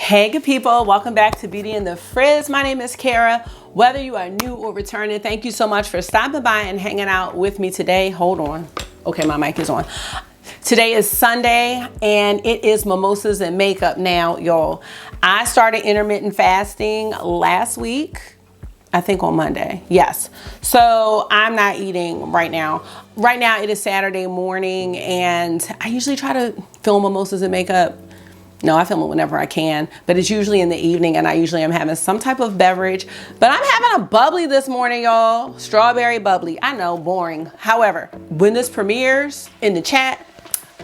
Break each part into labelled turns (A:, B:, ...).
A: Hey good people, welcome back to Beauty in the Frizz. My name is Kara. Whether you are new or returning, thank you so much for stopping by and hanging out with me today. Hold on. Okay, my mic is on. Today is Sunday and it is mimosas and makeup now, y'all. I started intermittent fasting last week. I think on Monday, yes. So I'm not eating right now. Right now it is Saturday morning and I usually try to film mimosas and makeup. No, I film it whenever I can, but it's usually in the evening and I usually am having some type of beverage. But I'm having a bubbly this morning, y'all. Strawberry bubbly. I know, boring. However, when this premieres in the chat,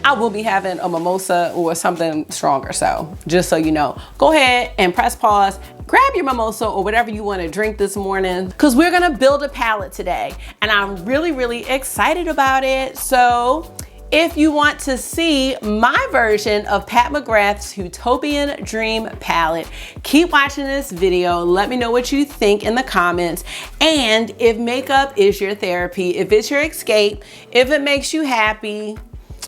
A: I will be having a mimosa or something stronger. So just so you know, go ahead and press pause, grab your mimosa or whatever you want to drink this morning, because we're going to build a palette today. And I'm really excited about it. So if you want to see my version of Pat McGrath's Huetopian Dream palette, keep watching this video. Let me know what you think in the comments. And if makeup is your therapy, if it's your escape, if it makes you happy,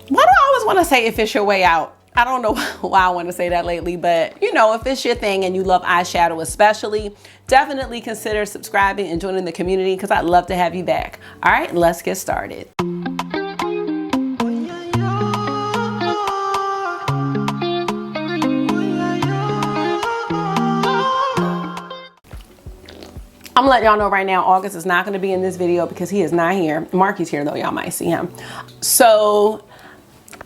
A: why do I always want to say if it's your way out? I don't know why I want to say that lately, but you know, if it's your thing and you love eyeshadow especially, definitely consider subscribing and joining the community because I'd love to have you back. All right, let's get started. I'm letting y'all know right now, August is not going to be in this video because he is not here. Marky's here though, y'all might see him. So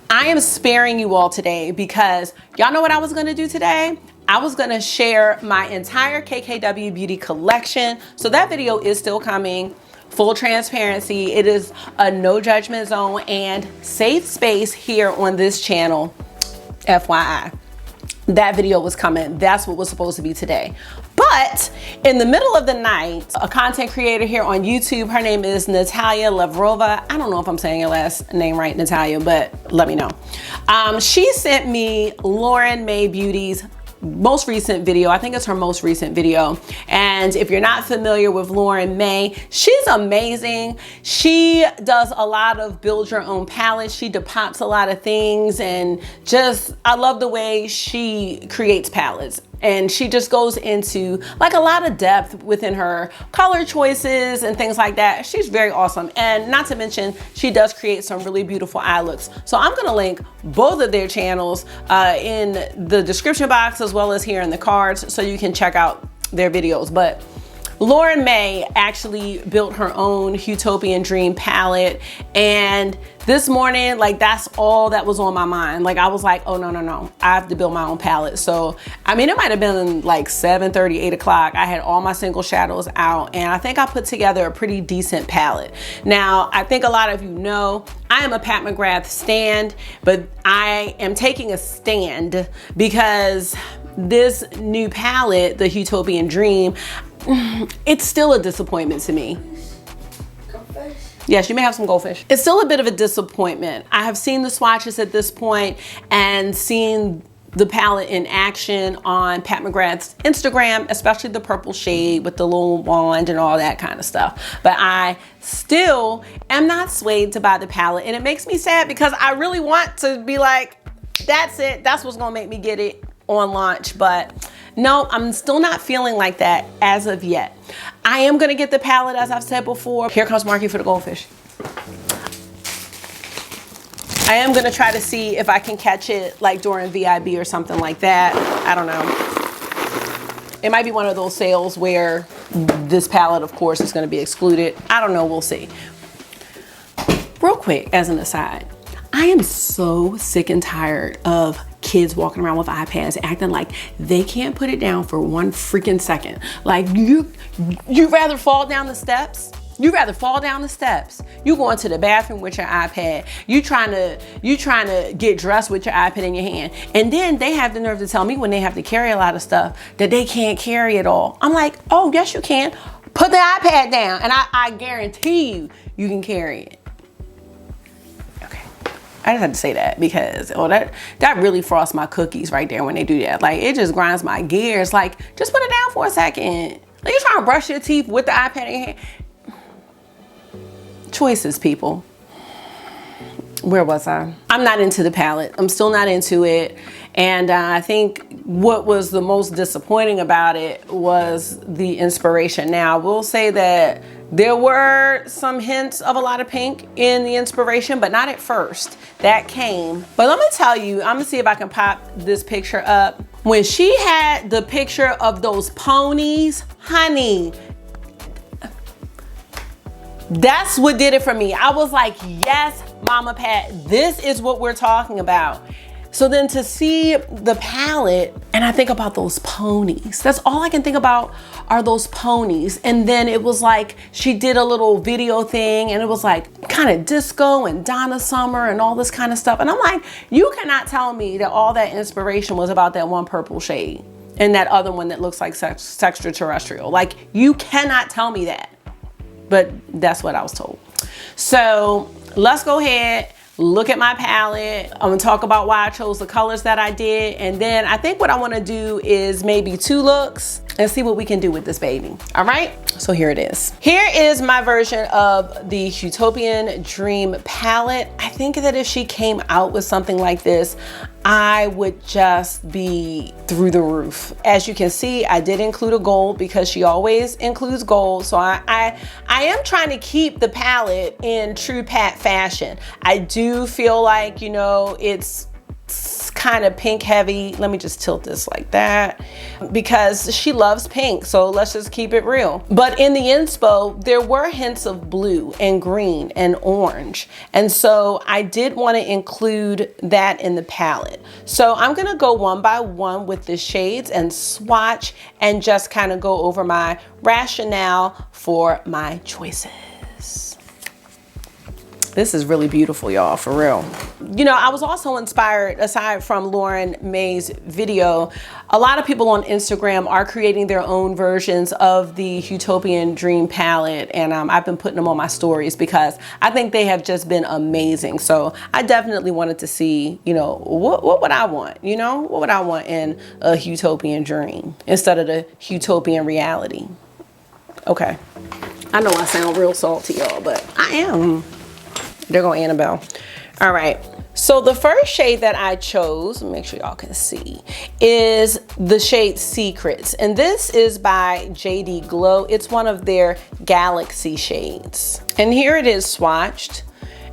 A: I am sparing you all today because y'all know what I was going to do today? I was going to share my entire KKW Beauty collection. So that video is still coming. Full transparency. It is a no judgment zone and safe space here on this channel. FYI. That video was coming. That's what was supposed to be today. But in the middle of the night, a content creator here on YouTube, her name is Natalia Lavrova. I don't know if I'm saying your last name right, Natalia, but let me know. She sent me Lauren Mae Beauty's most recent video. I think it's her most recent video. And if you're not familiar with Lauren Mae, she's amazing. She does a lot of build your own palettes. She depots a lot of things and just, I love the way she creates palettes. And she just goes into like a lot of depth within her color choices and things like that. She's very awesome. And not to mention, she does create some really beautiful eye looks. So I'm gonna link both of their channels in the description box as well as here in the cards so you can check out their videos. But Lauren Mae actually built her own Huetopian Dream palette. And this morning, like that's all that was on my mind. Like I was like, oh no, I have to build my own palette. So, I mean, it might've been like 7:30, 8 o'clock. I had all my single shadows out and I think I put together a pretty decent palette. Now, I think a lot of you know, I am a Pat McGrath stan, but I am taking a stand because this new palette, the Huetopian Dream, it's still a disappointment to me. Goldfish? Yes, you may have some goldfish. It's still a bit of a disappointment. I have seen the swatches at this point and seen the palette in action on Pat McGrath's Instagram, especially the purple shade with the little wand and all that kind of stuff. But I still am not swayed to buy the palette and it makes me sad because I really want to be like, that's it. That's what's gonna make me get it on launch. But no, I'm still not feeling like that as of yet. I am gonna get the palette as I've said before. Here comes Marky for the goldfish. I am gonna try to see if I can catch it like during VIB or something like that. I don't know. It might be one of those sales where this palette, of course, is gonna be excluded. I don't know, we'll see. Real quick, as an aside, I am so sick and tired of kids walking around with iPads acting like they can't put it down for one freaking second. Like you rather fall down the steps. You rather fall down the steps. You going to the bathroom with your iPad. You trying to get dressed with your iPad in your hand. And then they have the nerve to tell me when they have to carry a lot of stuff that they can't carry it all. I'm like, oh, yes you can. Put the iPad down and I guarantee you can carry it. I just had to say that because that really frosts my cookies right there when they do that. Like it just grinds my gears. Like just put it down for a second. Like you're trying to brush your teeth with the iPad in your hand. Choices, people. Where was I? I'm not into the palette. I'm still not into it. And I think what was the most disappointing about it was the inspiration. Now, I will say that there were some hints of a lot of pink in the inspiration, but not at first. That came. But let me tell you, I'm gonna see if I can pop this picture up. When she had the picture of those ponies, honey, that's what did it for me. I was like, yes, Mama Pat, this is what we're talking about. So then to see the palette, and I think about those ponies. That's all I can think about are those ponies. And then it was like, she did a little video thing and it was like kind of disco and Donna Summer and all this kind of stuff. And I'm like, you cannot tell me that all that inspiration was about that one purple shade and that other one that looks like extraterrestrial. Like, you cannot tell me that. But that's what I was told. So let's go ahead, look at my palette. I'm gonna talk about why I chose the colors that I did. And then I think what I wanna do is maybe 2 looks and see what we can do with this baby. All right, so here it is. Here is my version of the Huetopian Dream palette. I think that if she came out with something like this, I would just be through the roof. As you can see, I did include a gold because she always includes gold. So I am trying to keep the palette in true Pat fashion. I do feel like, you know, it's kind of pink heavy. Let me just tilt this like that because she loves pink. So let's just keep it real. But in the inspo, there were hints of blue and green and orange. And so I did want to include that in the palette. So I'm going to go one by one with the shades and swatch and just kind of go over my rationale for my choices. This is really beautiful, y'all, for real. You know, I was also inspired, aside from Lauren Mae's video, a lot of people on Instagram are creating their own versions of the Huetopian Dream palette. And I've been putting them on my stories because I think they have just been amazing. So I definitely wanted to see, you know, what would I want? You know, what would I want in a Huetopian Dream instead of the Huetopian reality? Okay. I know I sound real salty, y'all, but I am. There go Annabelle. All right, so the first shade that I chose, make sure y'all can see, is the shade Secrets. And this is by JD Glow. It's one of their Galaxy shades. And here it is swatched.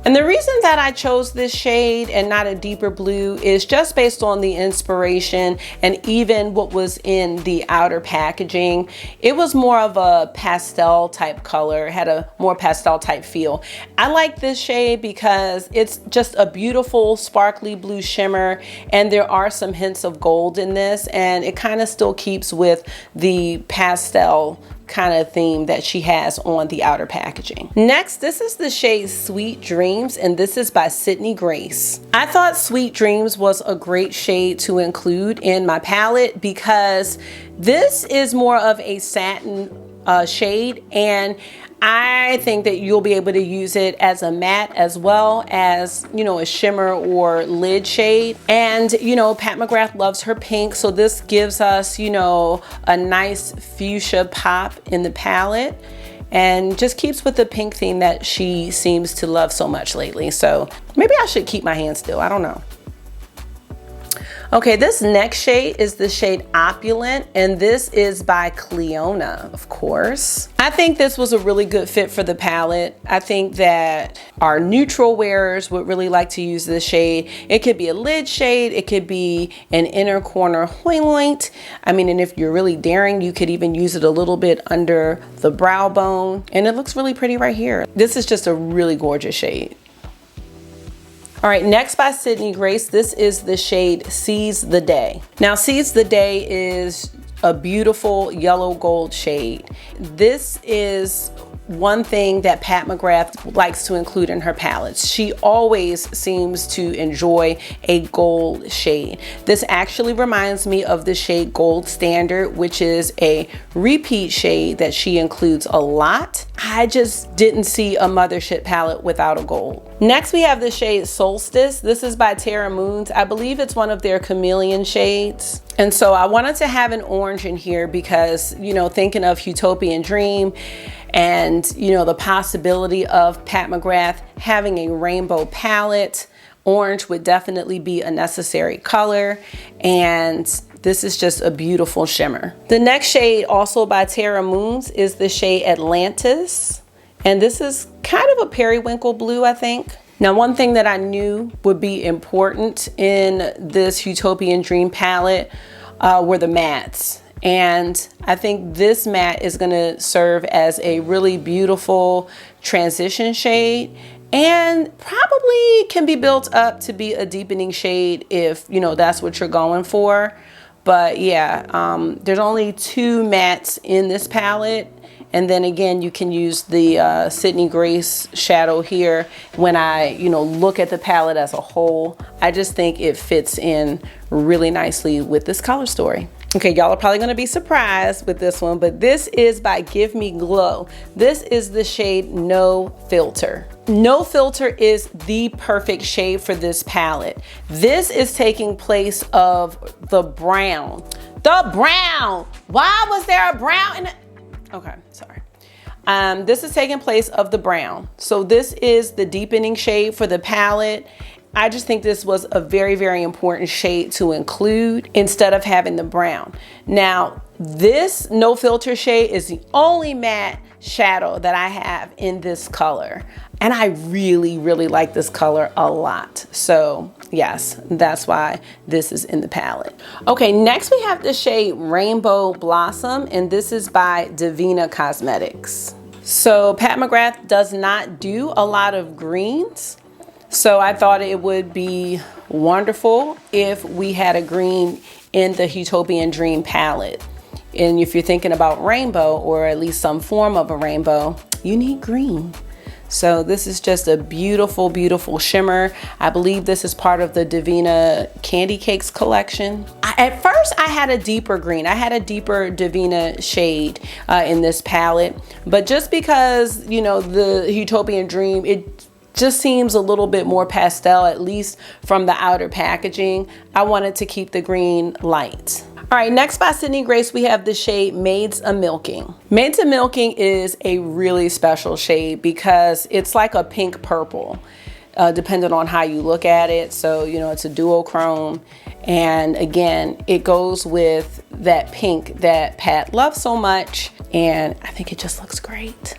A: And the reason that I chose this shade and not a deeper blue is just based on the inspiration and even what was in the outer packaging. It was more of a pastel type color, had a more pastel type feel. I like this shade because it's just a beautiful sparkly blue shimmer, and there are some hints of gold in this, and it kind of still keeps with the pastel kind of theme that she has on the outer packaging. Next, this is the shade Sweet Dreams, and this is by Sydney Grace. I thought Sweet Dreams was a great shade to include in my palette because this is more of a satin shade, and I think that you'll be able to use it as a matte as well as, you know, a shimmer or lid shade. And, you know, Pat McGrath loves her pink, so this gives us, you know, a nice fuchsia pop in the palette and just keeps with the pink theme that she seems to love so much lately. So maybe I should keep my hand still, I don't know. Okay, this next shade is the shade Opulent, and this is by Cleona, of course. I think this was a really good fit for the palette. I think that our neutral wearers would really like to use this shade. It could be a lid shade, it could be an inner corner highlight. I mean, and if you're really daring, you could even use it a little bit under the brow bone, and it looks really pretty right here. This is just a really gorgeous shade. All right, next by Sydney Grace, this is the shade Seize the Day. Now, Seize the Day is a beautiful yellow gold shade. This is one thing that Pat McGrath likes to include in her palettes. She always seems to enjoy a gold shade. This actually reminds me of the shade Gold Standard, which is a repeat shade that she includes a lot. I just didn't see a Mothership palette without a gold. Next, we have the shade Solstice. This is by Terra Moons. I believe it's one of their chameleon shades. And so I wanted to have an orange in here because, you know, thinking of Huetopian Dream and, you know, the possibility of Pat McGrath having a rainbow palette orange would definitely be a necessary color, and this is just a beautiful shimmer. The next shade, also by Terra Moons, is the shade Atlantis, and this is kind of a periwinkle blue, I think. Now, one thing that I knew would be important in this Huetopian Dream palette were the mattes. And I think this matte is gonna serve as a really beautiful transition shade, and probably can be built up to be a deepening shade if, you know, that's what you're going for. But yeah, there's only 2 mattes in this palette. And then again, you can use the Sydney Grace shadow here. When I, you know, look at the palette as a whole, I just think it fits in really nicely with this color story. Okay, y'all are probably gonna be surprised with this one, but this is by Give Me Glow. This is the shade No Filter. No Filter is the perfect shade for this palette. This is taking place of the brown. The brown! Why was there a brown in it? Okay, sorry. This is taking place of the brown. So this is the deepening shade for the palette. I just think this was a very, very important shade to include instead of having the brown. Now, this No Filter shade is the only matte shadow that I have in this color. And I really, really like this color a lot. So yes, that's why this is in the palette. Okay, next we have the shade Rainbow Blossom, and this is by Divina Cosmetics. So Pat McGrath does not do a lot of greens. So I thought it would be wonderful if we had a green in the Huetopian Dream palette. And if you're thinking about rainbow, or at least some form of a rainbow, you need green. So this is just a beautiful, beautiful shimmer. I believe this is part of the Divina Candy Cakes collection. At first I had a deeper green. I had a deeper Divina shade in this palette, but just because, you know, the Huetopian Dream, it just seems a little bit more pastel, at least from the outer packaging. I wanted to keep the green light. All right, next by Sydney Grace, we have the shade Maids a Milking. Maids a Milking is a really special shade because it's like a pink purple, depending on how you look at it. So, you know, it's a duochrome. And again, it goes with that pink that Pat loves so much. And I think it just looks great.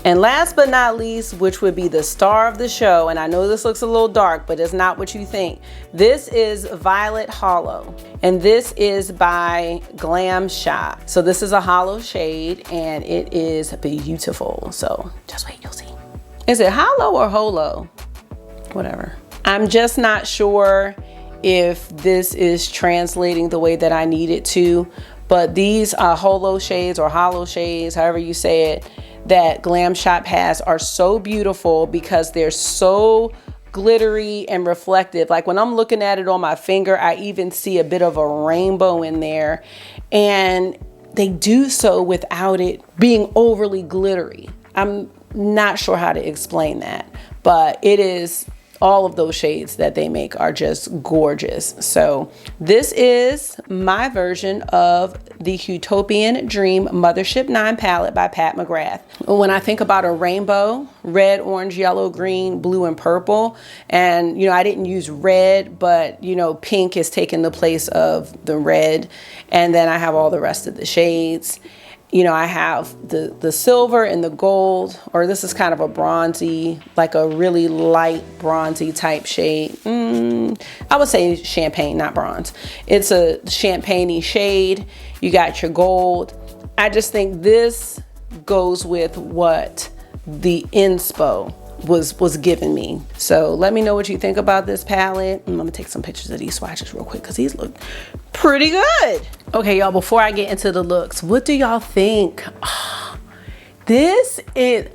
A: And last but not least, which would be the star of the show, and I know this looks a little dark, but it's not what you think. This is Violet Hollow, and this is by Glam Shop. So this is a hollow shade, and it is beautiful. So just wait, you'll see. Is it hollow or holo? Whatever. I'm just not sure if this is translating the way that I need it to, but these holo shades or hollow shades, however you say it, that Glam Shop has are so beautiful because they're so glittery and reflective. Like when I'm looking at it on my finger, I even see a bit of a rainbow in there, and they do so without it being overly glittery. I'm not sure how to explain that, but it is, all of those shades that they make are just gorgeous. So this is my version of the Huetopian Dream Mothership 9 palette by Pat McGrath. When I think about a rainbow, red, orange, yellow, green, blue, and purple, and you know, I didn't use red, but you know, pink is taking the place of the red, and then I have all the rest of the shades. You know, I have the silver and the gold, or this is kind of a bronzy, like a really light bronzy type shade. I would say champagne, not bronze. It's a champagne-y shade. You got your gold. I just think this goes with what the inspo was giving me. So let me know what you think about this palette. I'm gonna take some pictures of these swatches real quick because these look pretty good. Okay, y'all, before I get into the looks, what do y'all think? Oh, this is,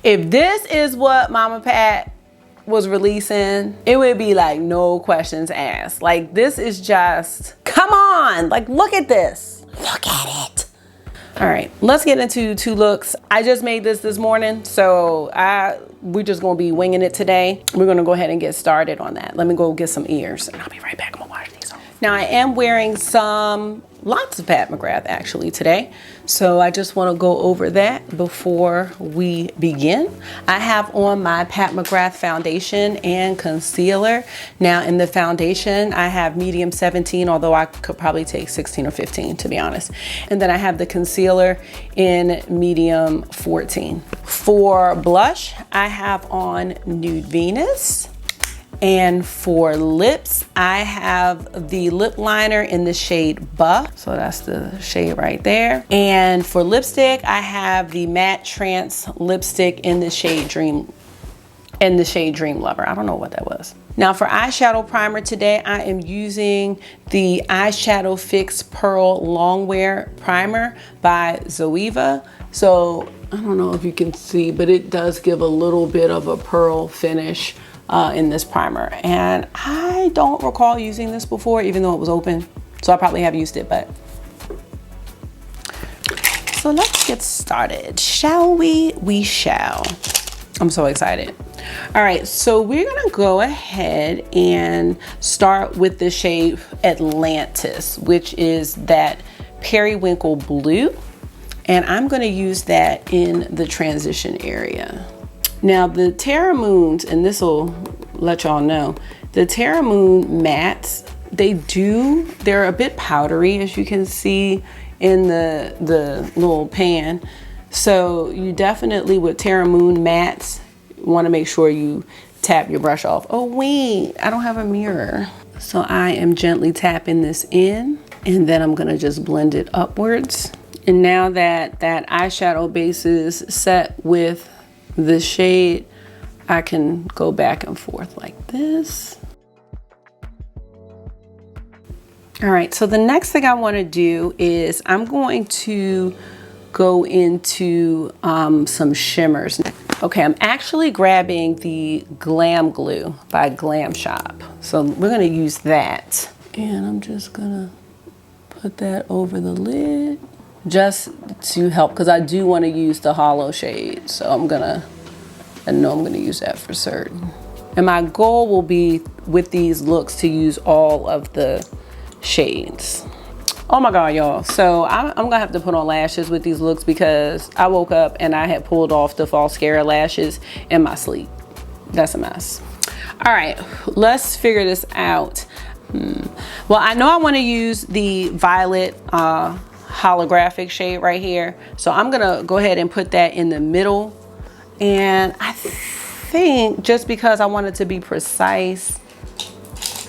A: if this is what Mama Pat was releasing, it would be like no questions asked. Like this is just, come on, like look at this. Look at it. All right, let's get into 2 looks. I just made this morning, so we're just gonna be winging it today. We're gonna go ahead and get started on that. Let me go get some ears and I'll be right back. I'm gonna wash these off. Now I am wearing some lots of Pat McGrath actually today. So I just want to go over that before we begin. I have on my Pat McGrath foundation and concealer. Now in the foundation, I have medium 17, although I could probably take 16 or 15 to be honest. And then I have the concealer in medium 14. For blush, I have on Nude Venus. And for lips, I have the lip liner in the shade Buff. So that's the shade right there. And for lipstick, I have the Matte Trance lipstick in the shade Dream Lover. I don't know what that was. Now for eyeshadow primer today, I am using the Eyeshadow Fix Pearl Longwear Primer by Zoeva. So I don't know if you can see, but it does give a little bit of a pearl finish in this primer, and I don't recall using this before, even though it was open, so I probably have used it. But so let's get started, shall we? We shall. I'm so excited. All right, so we're gonna go ahead and start with the shade Atlantis, which is that periwinkle blue, and I'm gonna use that in the transition area. Now the Terra Moons, and this will let y'all know, the Terra Moon mattes, they're a bit powdery, as you can see in the little pan. So you definitely, with Terra Moon mattes, want to make sure you tap your brush off. Oh wait, I don't have a mirror. So I am gently tapping this in, and then I'm gonna just blend it upwards. And now that that eyeshadow base is set with the shade, I can go back and forth like this. All right, so the next thing I want to do is I'm going to go into some shimmers. Okay, I'm actually grabbing the Glam Glue by Glam Shop. So we're gonna use that. And I'm just gonna put that over the lid, just to help, because I do want to use the hollow shade. So I know I'm gonna use that for certain. And my goal will be with these looks to use all of the shades. Oh my God, y'all. So I'm gonna have to put on lashes with these looks because I woke up and I had pulled off the false mascara lashes in my sleep. That's a mess. All right, let's figure this out. Well, I know I want to use the violet holographic shade right here, so I'm gonna go ahead and put that in the middle. And I think just because I want it to be precise,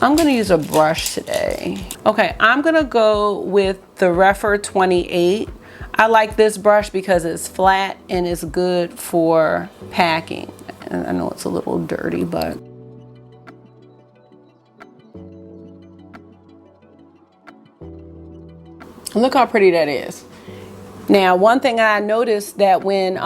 A: I'm gonna use a brush today. Okay, I'm gonna go with the Refer 28. I like this brush because it's flat and it's good for packing. And I know it's a little dirty, but look how pretty that is. Now, one thing I noticed that when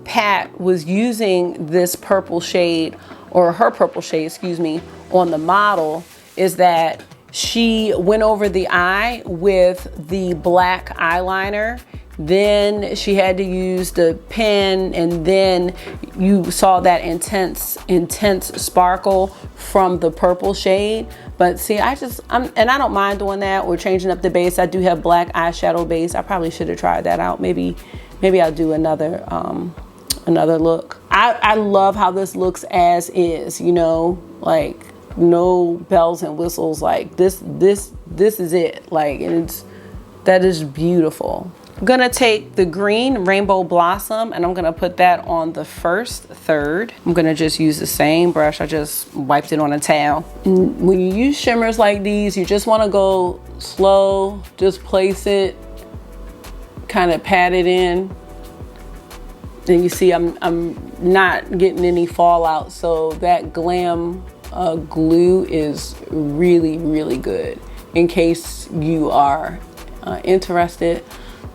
A: Pat was using this purple shade, or her purple shade, excuse me, on the model, is that she went over the eye with the black eyeliner. Then she had to use the pen, and then you saw that intense sparkle from the purple shade. But see, and I don't mind doing that or changing up the base. I do have black eyeshadow base. I probably should have tried that out. Maybe I'll do another look. I love how this looks as is, you know, like no bells and whistles. Like this is it. Like, and that is beautiful. I'm gonna take the green Rainbow Blossom and I'm gonna put that on the first third. I'm gonna just use the same brush. I just wiped it on a towel. And when you use shimmers like these, you just wanna go slow, just place it, kind of pat it in. And you see I'm not getting any fallout, so that Glam glue is really, really good. In case you are interested,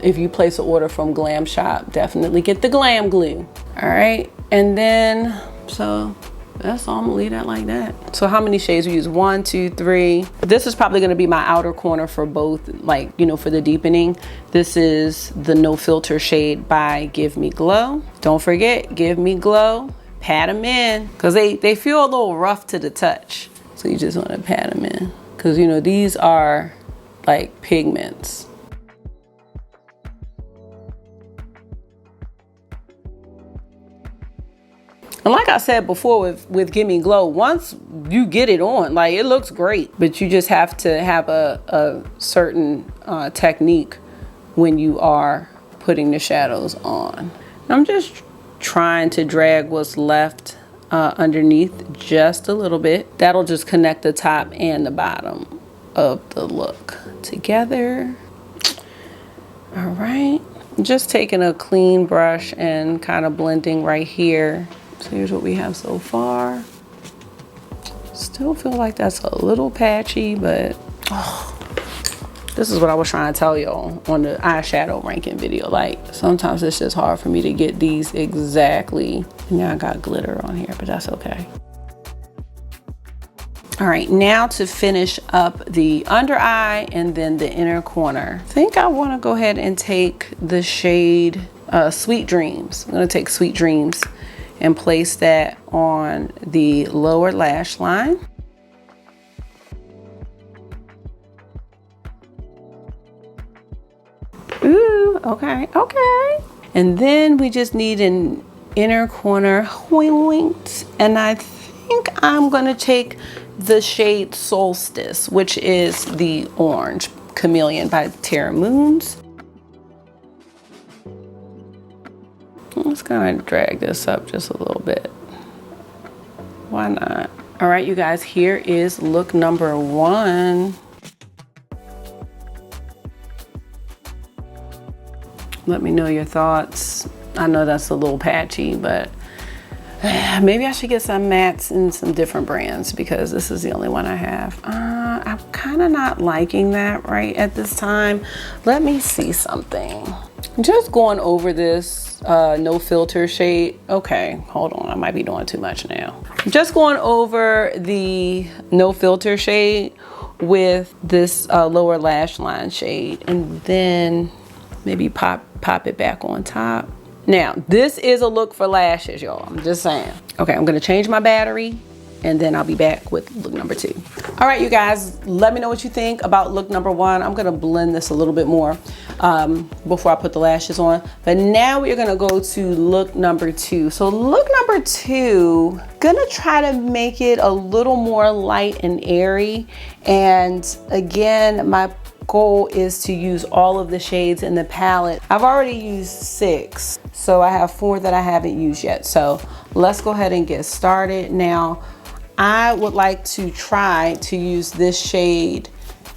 A: if you place an order from Glam Shop, definitely get the Glam glue. All right, and then, so that's all. I'm gonna leave that like that. So how many shades we use? 1, 2, 3. This is probably gonna be my outer corner for both, like, you know, for the deepening. This is the No Filter shade by Give Me Glow. Don't forget, Give Me Glow, pat them in, because they feel a little rough to the touch. So you just wanna pat them in, because, you know, these are like pigments. I said before with Gimme Glow, once you get it on, like, it looks great, but you just have to have a certain technique when you are putting the shadows on. I'm just trying to drag what's left underneath just a little bit. That'll just connect the top and the bottom of the look together. All right, just taking a clean brush and kind of blending right here. So here's what we have so far. Still feel like that's a little patchy, but this is what I was trying to tell y'all on the eyeshadow ranking video. Like, sometimes it's just hard for me to get these exactly. Now I got glitter on here, but that's okay. All right, now to finish up the under eye and then the inner corner. I think I want to go ahead and take the shade Sweet Dreams. I'm going to take Sweet Dreams and place that on the lower lash line. Ooh, okay, okay. And then we just need an inner corner point, and I think I'm gonna take the shade Solstice, which is the orange Chameleon by Terra Moons. Let's kind of drag this up just a little bit. Why not? All right, you guys, here is look number 1. Let me know your thoughts. I know that's a little patchy, but maybe I should get some mattes in some different brands because this is the only one I have. I'm kind of not liking that right at this time. Let me see something. Just going over this no filter shade. Okay, hold on, I might be doing too much now. Just going over the no filter shade with this lower lash line shade, and then maybe pop it back on top. Now, this is a look for lashes, y'all. I'm just saying. Okay, I'm gonna change my battery and then I'll be back with look number 2. All right, you guys, let me know what you think about look number 1. I'm gonna blend this a little bit more before I put the lashes on. But now we're gonna go to look number 2. So look number 2, gonna try to make it a little more light and airy. And again, my goal is to use all of the shades in the palette. I've already used 6, so I have 4 that I haven't used yet. So let's go ahead and get started. Now, I would like to try to use this shade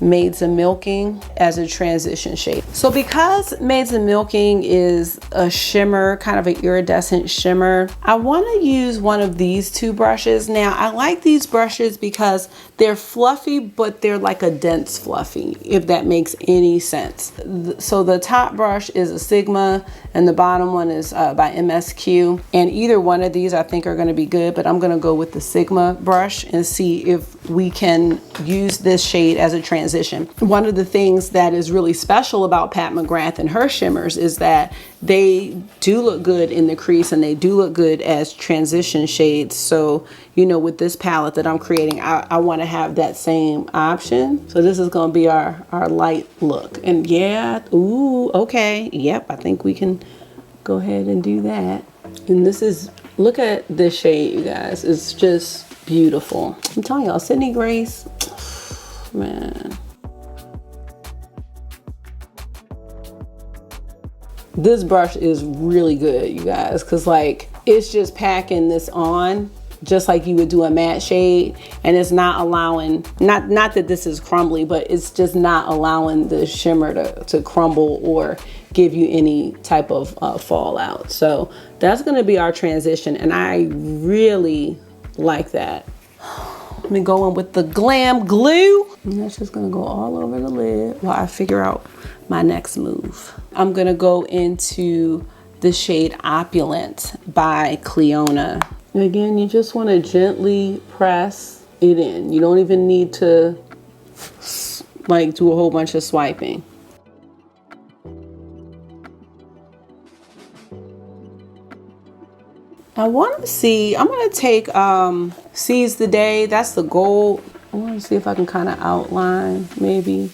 A: Maids of Milking as a transition shade. So because Maids of Milking is a shimmer, kind of an iridescent shimmer, I want to use one of these 2 brushes. Now, I like these brushes because they're fluffy, but they're like a dense fluffy, if that makes any sense. So the top brush is a Sigma and the bottom one is by MSQ. And either one of these I think are going to be good, but I'm going to go with the Sigma brush and see if we can use this shade as a transition. One of the things that is really special about Pat McGrath and her shimmers is that they do look good in the crease and they do look good as transition shades. So, you know, with this palette that I'm creating, I want to have that same option. So this is going to be our light look. And yeah, ooh, okay. Yep, I think we can go ahead and do that. And this is, look at this shade, you guys. It's just beautiful. I'm telling y'all, Sydney Grace, man. This brush is really good, you guys, because like it's just packing this on just like you would do a matte shade, and it's not allowing, not that this is crumbly, but it's just not allowing the shimmer to crumble or give you any type of fallout. So that's going to be our transition, and I really like that. Let me go in with the Glam Glue, and that's just going to go all over the lid while I figure out my next move. I'm going to go into the shade Opulent by Cleona. And again, you just want to gently press it in. You don't even need to like do a whole bunch of swiping. I want to see, I'm going to take Seize the Day. That's the gold. I want to see if I can kind of outline maybe.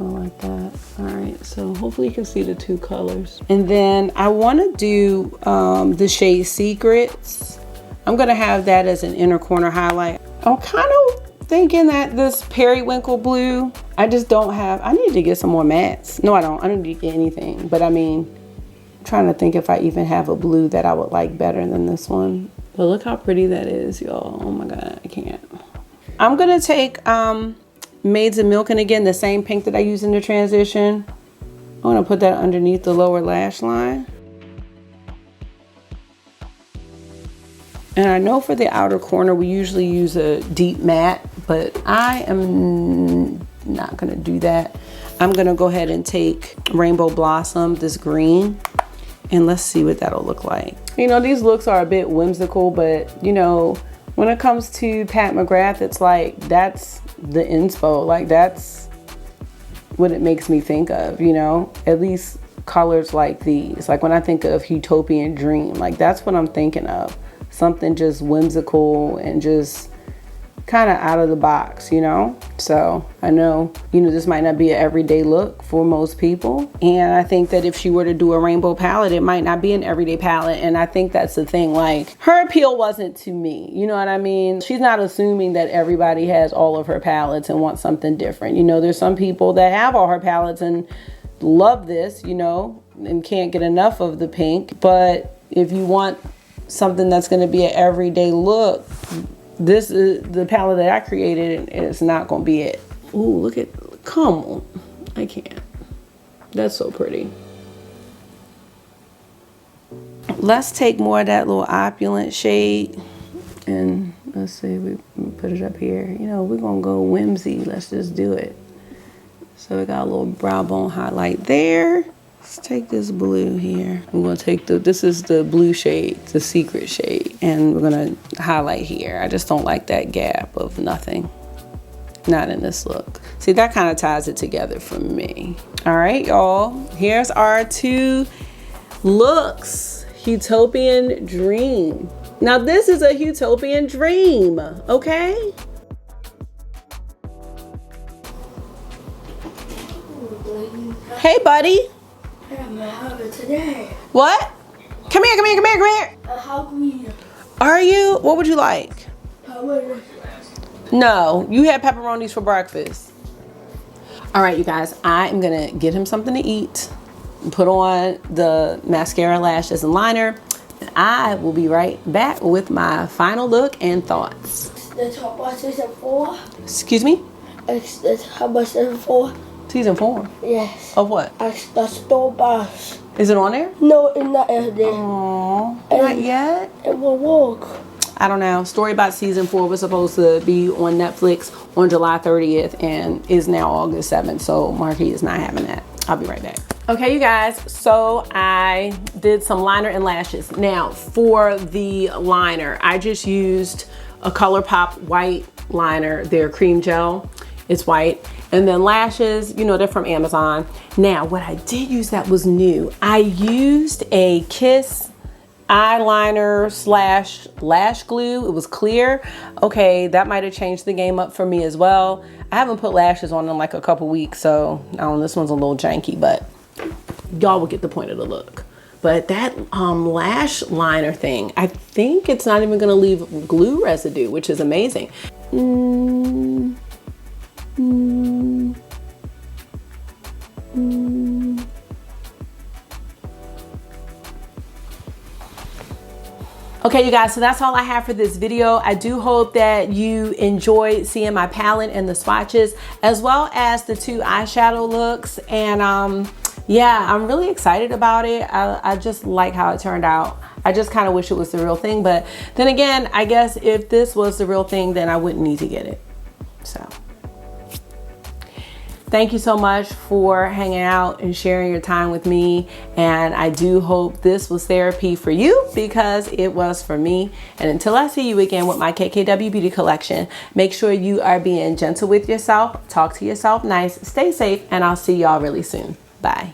A: go like that. All right, so hopefully you can see the two colors. And then I want to do the shade Secrets. I'm gonna have that as an inner corner highlight. I'm kind of thinking that this periwinkle blue, I just don't have, I need to get some more mattes. No, I don't need to get anything, but I mean, I'm trying to think if I even have a blue that I would like better than this one. But look how pretty that is, y'all. Oh my God, I can't. I'm gonna take Maids in Milk, and again, the same pink that I used in the transition. I'm gonna put that underneath the lower lash line. And I know for the outer corner, we usually use a deep matte, but I am not gonna do that. I'm gonna go ahead and take Rainbow Blossom, this green, and let's see what that'll look like. You know, these looks are a bit whimsical, but you know, when it comes to Pat McGrath, it's like, that's the inspo. Like, that's what it makes me think of, you know? At least colors like these. Like when I think of Huetopian Dream, like that's what I'm thinking of. Something just whimsical and just kind of out of the box, you know? So I know, you know, this might not be an everyday look for most people. And I think that if she were to do a rainbow palette, it might not be an everyday palette. And I think that's the thing, like her appeal wasn't to me, you know what I mean? She's not assuming that everybody has all of her palettes and wants something different. You know, there's some people that have all her palettes and love this, you know, and can't get enough of the pink. But if you want something that's going to be an everyday look, this is the palette that I created, and it's not going to be it. Ooh, look at, come on. I can't. That's so pretty. Let's take more of that little opulent shade, and let's see, we put it up here. You know, we're going to go whimsy. Let's just do it. So we got a little brow bone highlight there. Let's take this blue here. We're gonna take this is the blue shade, the secret shade, and we're gonna highlight here. I just don't like that gap of nothing. Not in this look. See, that kind of ties it together for me. All right, y'all, here's our two looks. Huetopian Dream. Now this is a Huetopian Dream, okay? Hey, buddy.
B: I'm gonna have it today.
A: What? Come here, come here, come here, come here.
B: How can
A: Are you? What would you like? No, you had pepperonis for breakfast. All right, you guys, I am gonna get him something to eat, put on the mascara, lashes, and liner, and I will be right back with my final look and thoughts.
B: The top one season 4.
A: Excuse me?
B: How much season 4?
A: Season 4?
B: Yes.
A: Of what?
B: The store bus.
A: Is it on there?
B: No, it's not in there.
A: Aww, not yet?
B: It will work.
A: I don't know. Story About Season 4 was supposed to be on Netflix on July 30th and is now August 7th. So Marky is not having that. I'll be right back. Okay, you guys, so I did some liner and lashes. Now for the liner, I just used a ColourPop white liner, their cream gel. It's white. And then lashes, you know, they're from Amazon. Now, what I did use that was new. I used a Kiss eyeliner slash lash glue. It was clear. Okay, that might have changed the game up for me as well. I haven't put lashes on in like a couple weeks, so I don't know, this one's a little janky, but y'all will get the point of the look. But that lash liner thing, I think it's not even gonna leave glue residue, which is amazing. Okay, you guys, so that's all I have for this video. I do hope that you enjoyed seeing my palette and the swatches, as well as the two eyeshadow looks. And yeah, I'm really excited about it. I just like how it turned out. I just kind of wish it was the real thing, but then again, I guess if this was the real thing, then I wouldn't need to get it. So thank you so much for hanging out and sharing your time with me. And I do hope this was therapy for you, because it was for me. And until I see you again with my KKW Beauty collection, make sure you are being gentle with yourself, talk to yourself nice, stay safe, and I'll see y'all really soon. Bye.